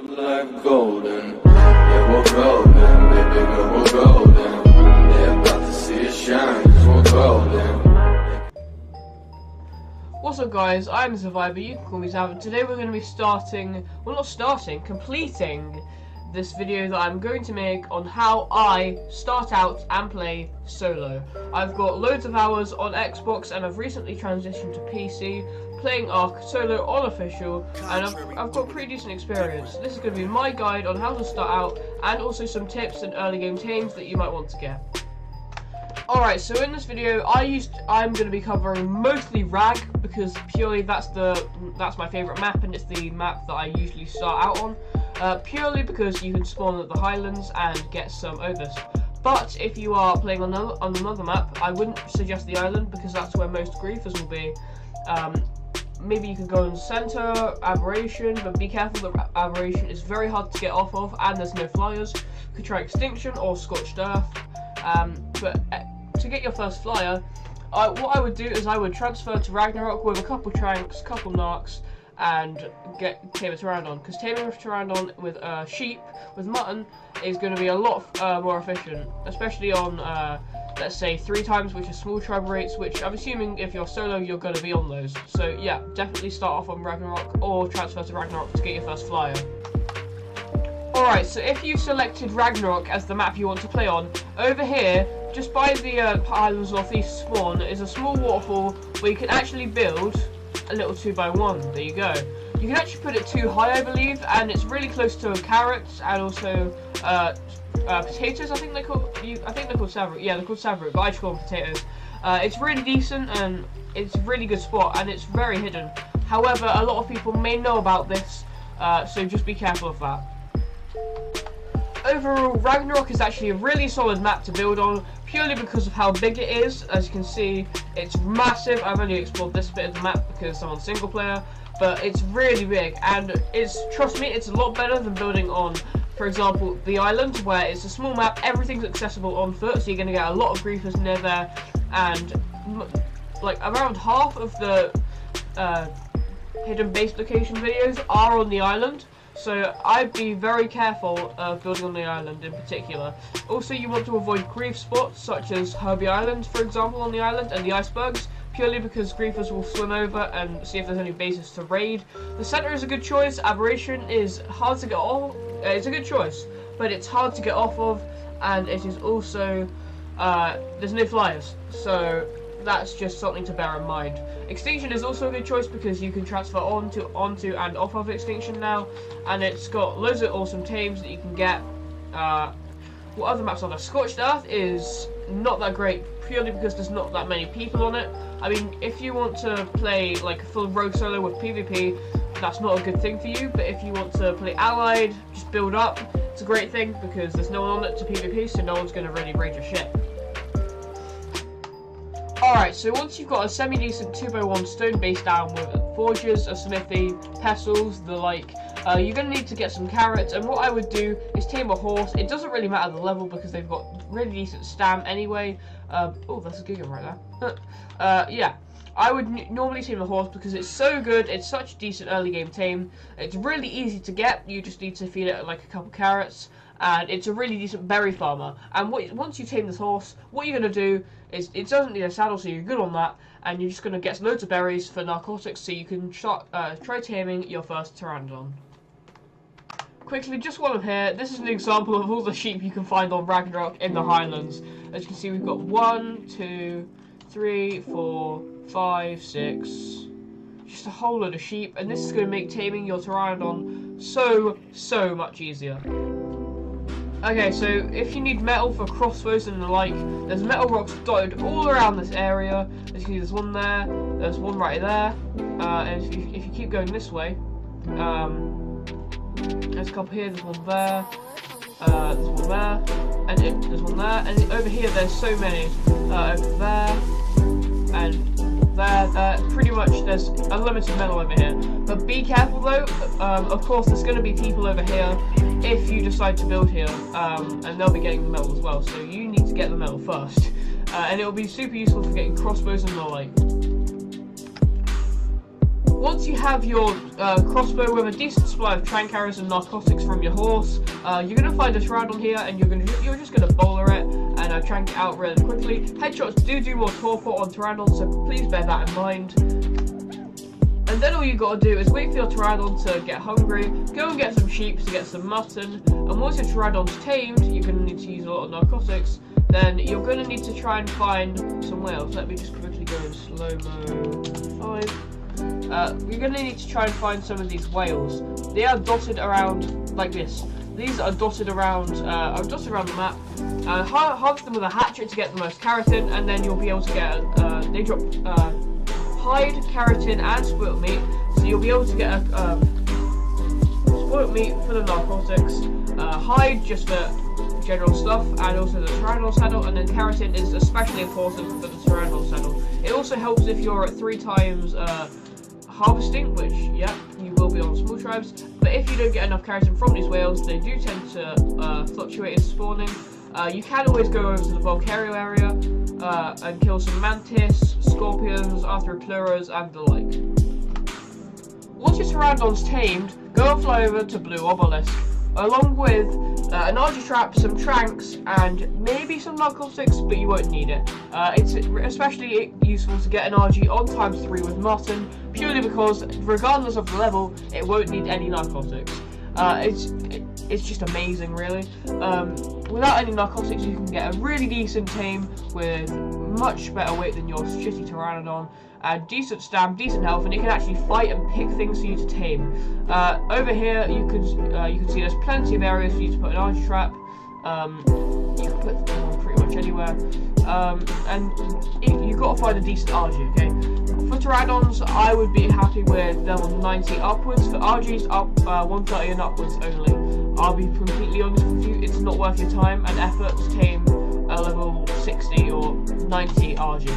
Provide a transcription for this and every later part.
live like golden, yeah, we're golden, baby girl, we're golden. They're about to see us shine, cause we're golden. What's up guys, I'm Xavii, you can call me Xavii. Today we're going to be completing this video that I'm going to make on how I start out and play solo. I've got loads of hours on Xbox and I've recently transitioned to PC, playing Ark Solo on official, and I've got pretty decent experience. This is going to be my guide on how to start out and also some tips and early game tames that you might want to get. Alright, so in this video I'm going to be covering mostly Rag because purely that's my favourite map and it's the map that I usually start out on. Purely because you can spawn at the Highlands and get some overs. But if you are playing on another map, I wouldn't suggest the island because that's where most griefers will be. Maybe you could go in Center, Aberration, but be careful that Aberration is very hard to get off of and there's no flyers. You could try Extinction or Scorched Earth. But to get your first flyer, what I would do is I would transfer to Ragnarok with a couple Tranks, couple Narcs, and tame a Pteranodon, because taming a Pteranodon with sheep, with mutton, is going to be a lot more efficient, especially on, let's say, 3 times, which is small tribe rates, which I'm assuming if you're solo, you're going to be on those. So yeah, definitely start off on Ragnarok, or transfer to Ragnarok to get your first flyer. Alright, so if you've selected Ragnarok as the map you want to play on, over here, just by the Islands Northeast spawn, is a small waterfall where you can actually build a little 2x1. There you go. You can actually put it too high, I believe, and it's really close to carrots and also potatoes. I think they're called Savroot. Yeah, they're called Savroot, but I just call them potatoes. It's really decent and it's a really good spot, and it's very hidden. However, a lot of people may know about this, so just be careful of that. Overall, Ragnarok is actually a really solid map to build on, purely because of how big it is. As you can see, it's massive. I've only explored this bit of the map because I'm on single player, but it's really big, and trust me, it's a lot better than building on, for example, the island, where it's a small map, everything's accessible on foot, so you're going to get a lot of griefers near there, and like around half of the hidden base location videos are on the island. So I'd be very careful of building on the island in particular. Also, you want to avoid grief spots such as Herbie Island, for example, on the island, and the icebergs, purely because griefers will swim over and see if there's any bases to raid. The center is a good choice. Aberration is hard to get off. It's a good choice, but it's hard to get off of, and it is also there's no flyers, so that's just something to bear in mind. Extinction is also a good choice because you can transfer onto and off of Extinction now, and it's got loads of awesome tames that you can get. What other maps are there? Scorched Earth is not that great, purely because there's not that many people on it. I mean, if you want to play like a full rogue solo with PvP, that's not a good thing for you, but if you want to play allied, just build up, it's a great thing because there's no one on it to PvP, so no one's going to really raid your shit. Alright, so once you've got a semi-decent 2x1 stone base down with forges, a smithy, pestles, the like, you're going to need to get some carrots, and what I would do is tame a horse. It doesn't really matter the level because they've got really decent stam anyway. Oh, that's a giga right there. Yeah, I would normally tame a horse because it's so good, it's such a decent early game tame. It's really easy to get, you just need to feed it like a couple carrots. And it's a really decent berry farmer. And once you tame this horse, what you're going to do is, it doesn't need a saddle, so you're good on that, and you're just going to get loads of berries for narcotics, so you can try taming your first Pteranodon. Quickly, just while I'm here, this is an example of all the sheep you can find on Ragnarok in the Highlands. As you can see, we've got 1, 2, 3, 4, 5, 6, just a whole load of sheep, and this is going to make taming your Pteranodon so much easier. Okay, so if you need metal for crossbows and the like, there's metal rocks dotted all around this area. As you can see, there's one there, there's one right there, and if you keep going this way, there's a couple here, there's one there, there's one there, and there's one there, and over here there's so many, over there, and there, pretty much there's unlimited metal over here. But be careful though, of course there's going to be people over here if you decide to build here, and they'll be getting the metal as well, so you need to get the metal first, and it will be super useful for getting crossbows and the like. Once you have your crossbow with a decent supply of trank arrows and narcotics from your horse, you're gonna find a pteranodon here, and you're just gonna bowler it and trank it out really quickly. Headshots do more torpor on pteranodons, so please bear that in mind. And then all you gotta do is wait for your pteranodon to get hungry, go and get some sheep to get some mutton, and once your pteranodon's tamed, you're gonna need to use a lot of narcotics. Then you're gonna need to try and find some whales. Let me just quickly go in slow-mo 5. You're going to need to try and find some of these whales. They are dotted around like this. These are dotted around the map. Harvest them with a hatchet to get the most keratin, and then you'll be able to get. They drop hide, keratin, and spoiled meat. So you'll be able to get a spoiled meat for the narcotics, hide just for general stuff, and also the pteranodon saddle, and then keratin is especially important for the pteranodon saddle. It also helps if you're at 3 times harvesting, which, yeah, you will be on small tribes, but if you don't get enough keratin from these whales, they do tend to fluctuate in spawning. You can always go over to the Volcario area and kill some mantis, scorpions, arthropluras, and the like. Once your pteranodon's tamed, go and fly over to Blue Obelisk, along with an RG trap, some tranks, and maybe some narcotics, but you won't need it. It's especially useful to get an RG on ×3 with mutton, purely because, regardless of the level, it won't need any narcotics. It's just amazing, really. Without any narcotics, you can get a really decent tame with much better weight than your shitty pteranodon, and decent stam, decent health, and it can actually fight and pick things for you to tame. Over here, you can see there's plenty of areas for you to put an RG trap. You can put them on pretty much anywhere, and you've got to find a decent RG. Okay, for pteranodons, I would be happy with level 90 upwards. For RGs, up 130 and upwards only. I'll be completely honest with you, it's not worth your time and effort to tame a level 60 or 90 RG.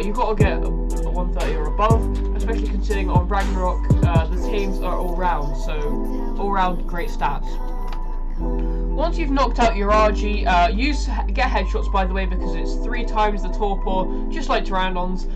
You've got to get a 130 or above, especially considering on Ragnarok the tames are all round, so all round great stats. Once you've knocked out your RG, get headshots, by the way, because it's 3 times the torpor, just like pteranodons.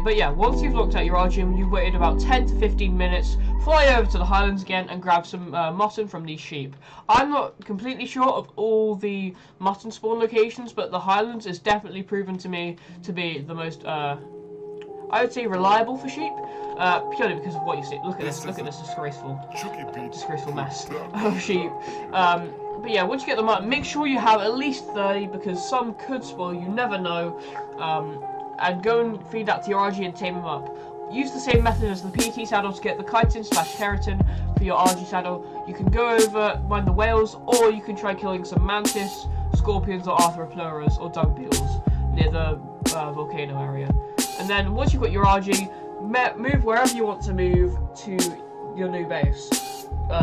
But yeah, once you've knocked out your RG and you've waited about 10 to 15 minutes, fly over to the highlands again and grab some mutton from these sheep. I'm not completely sure of all the mutton spawn locations, but the highlands is definitely proven to me to be the most, I would say, reliable for sheep. Purely because of what you see. Look at this disgraceful mess of sheep. But yeah, once you get them up, make sure you have at least 30, because some could spoil, you never know. And go and feed that to your RG and tame them up. Use the same method as the PT saddle to get the chitin/keratin for your RG saddle. You can go over, mine the whales, or you can try killing some mantis, scorpions, or arthropluras, or dung beetles near the volcano area. And then once you've got your RG, move wherever you want to move to your new base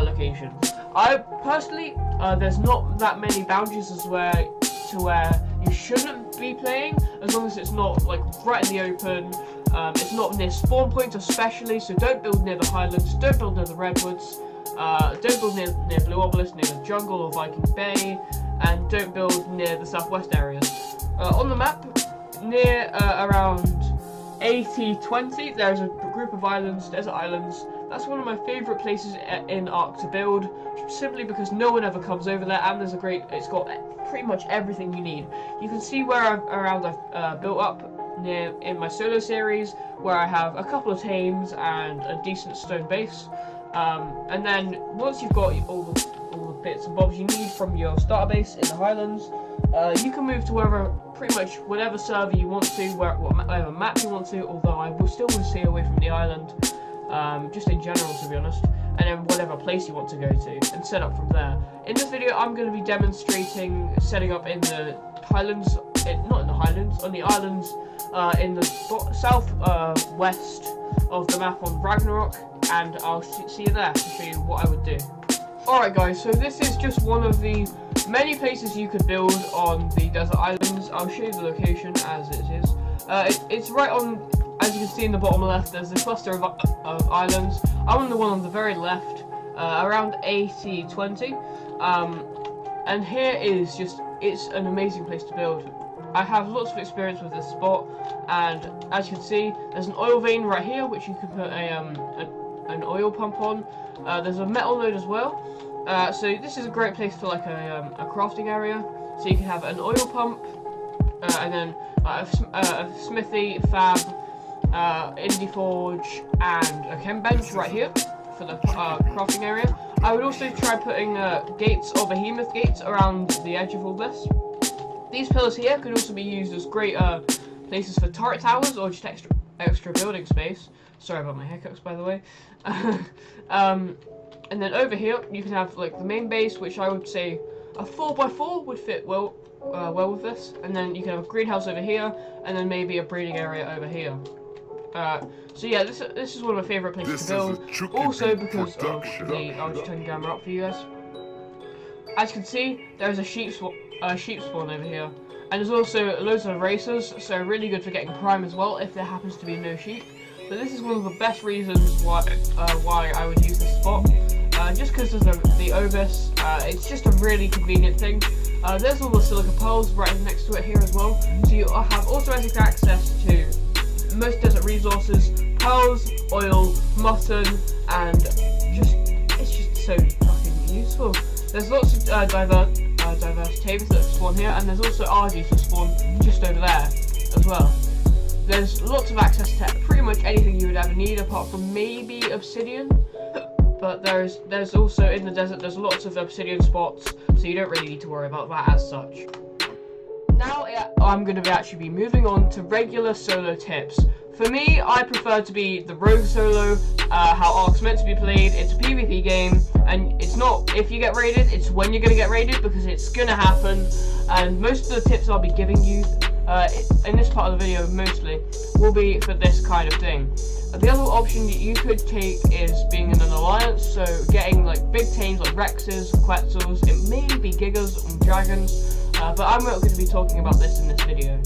location. I personally, there's not that many boundaries where you shouldn't be playing, as long as it's not like right in the open. It's not near spawn points especially, so don't build near the highlands, don't build near the redwoods, don't build near Blue Obelisk, near the jungle or Viking Bay, and don't build near the southwest areas. On the map, near around 80-20, there's a group of islands, desert islands. That's one of my favourite places in Ark to build, simply because no one ever comes over there, and it's got pretty much everything you need. You can see where I've built up in my solo series, where I have a couple of tames and a decent stone base. And then once you've got all the bits and bobs you need from your starter base in the highlands, you can move to pretty much whatever server you want to, whatever map you want to, although I will still stay away from the island, just in general, to be honest, and then whatever place you want to go to, and set up from there. In this video, I'm going to be demonstrating setting up in the highlands, not in the highlands, on the islands, in the south-west of the map on Ragnarok, and I'll see you there to show you what I would do. Alright guys, so this is just one of the many places you could build on the desert islands. I'll show you the location as it is. It's right on, as you can see in the bottom left, there's a cluster of islands. I'm on the one on the very left, around 80-20. And here is it's an amazing place to build. I have lots of experience with this spot, and as you can see, there's an oil vein right here which you can put an oil pump on. There's a metal node as well. So this is a great place for like a crafting area. So you can have an oil pump, and then a smithy, fab, indie forge, and a chem bench right here for the crafting area. I would also try putting gates or behemoth gates around the edge of all this. These pillars here could also be used as great places for turret towers or just extra building space. Sorry about my hiccups, by the way. And then over here you can have like the main base, which I would say a 4x4 would fit well with this. And then you can have a greenhouse over here, and then maybe a breeding area over here. So yeah, this is one of my favourite places to build. Also because of the, I'll just turn the camera up for you guys. As you can see, there is a sheep spawn over here, and there's also loads of racers, so really good for getting prime as well if there happens to be no sheep. But this is one of the best reasons why I would use this spot, just because of the Ovis. It's just a really convenient thing. There's all the silica pearls right next to it here as well, so you have automatic access to most desert resources, pearls, oil, mutton, and it's just so fucking useful. There's lots of diverse tames that spawn here, and there's also RGs that spawn just over there as well. There's lots of access to pretty much anything you would ever need, apart from maybe obsidian. But there's also in the desert there's lots of obsidian spots, so you don't really need to worry about that as such. Now I'm going to actually be moving on to regular solo tips. For me, I prefer to be the rogue solo, how Ark's meant to be played. It's a PvP game, and it's not if you get raided, it's when you're going to get raided, because it's going to happen. And most of the tips I'll be giving you in this part of the video mostly will be for this kind of thing. The other option that you could take is being in an alliance, so getting like big tames like Rexes, Quetzals, it may be Gigas and Dragons, but I'm not going to be talking about this in this video.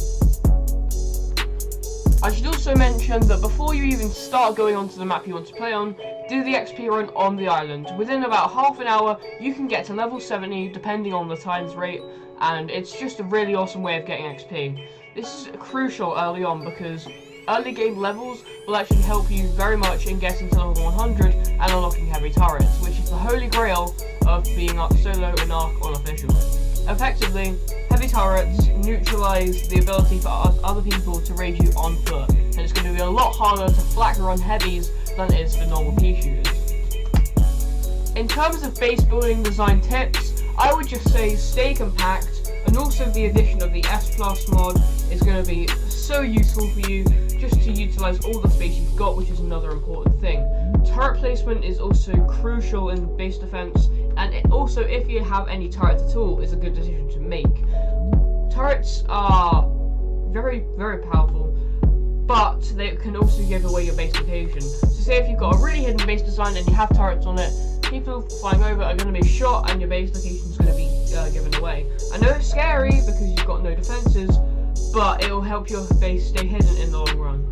I should also mention that before you even start going onto the map you want to play on, do the XP run on the island. Within about half an hour, you can get to level 70 depending on the times rate, and it's just a really awesome way of getting XP. This is crucial early on because early game levels will actually help you very much in getting to level 100 and unlocking heavy turrets, which is the holy grail of being Ark Solo and Ark unofficial. Effectively, heavy turrets neutralize the ability for other people to raid you on foot, and it's going to be a lot harder to flak run heavies than it is for normal pea shooters. In terms of base building design tips, I would just say stay compact, and also the addition of the S+ mod is going to be so useful for you just to utilize all the space you've got, which is another important thing. Turret placement is also crucial in base defense, and also if you have any turrets at all is a good decision to make. Turrets are very, very powerful, but they can also give away your base location. So say if you've got a really hidden base design and you have turrets on it, people flying over are going to be shot and your base location is going to be given away. I know it's scary because you've got no defenses, but it will help your base stay hidden in the long run.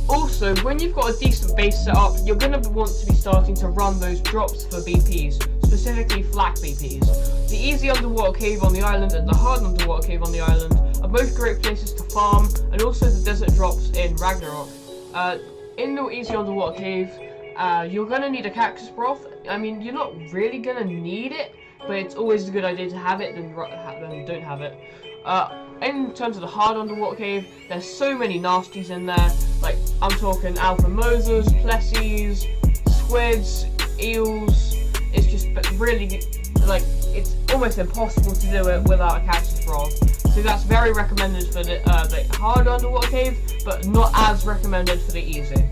Also, when you've got a decent base set up, you're going to want to be starting to run those drops for BPs, specifically flak BPs. The easy underwater cave on the island and the hard underwater cave on the island are both great places to farm, and also the desert drops in Ragnarok. In the easy underwater cave, you're going to need a cactus broth. I mean, you're not really going to need it, but it's always a good idea to have it than don't have it. In terms of the hard underwater cave, there's so many nasties in there. Like, I'm talking alpha mosas, plessies, squids, eels. It's just really, like, it's almost impossible to do it without a cactus broth. So that's very recommended for the hard underwater cave, but not as recommended for the easy.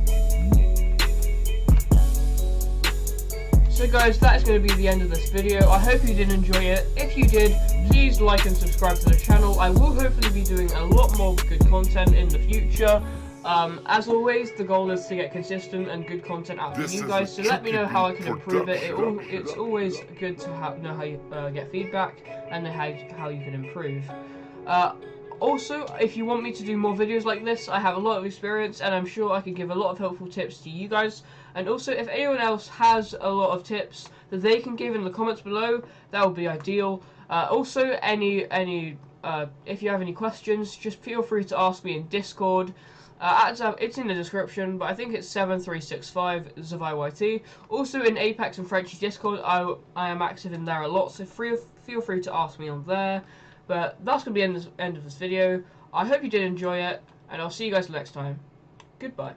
So guys, that's going to be the end of this video. I hope you did enjoy it. If you did, please like and subscribe to the channel. I will hopefully be doing a lot more good content in the future. As always, the goal is to get consistent and good content out for you guys, so let me know how I can improve it. It's always good to know how you get feedback and know how you can improve. Also, if you want me to do more videos like this, I have a lot of experience and I'm sure I can give a lot of helpful tips to you guys. And also, if anyone else has a lot of tips that they can give in the comments below, that would be ideal. Also, any if you have any questions, just feel free to ask me in Discord. It's in the description, but I think it's 7365 Xavii. Also in Apex and Frenchie Discord, I am active in there a lot, so feel free to ask me on there. But that's going to be the end of this video. I hope you did enjoy it, and I'll see you guys next time. Goodbye.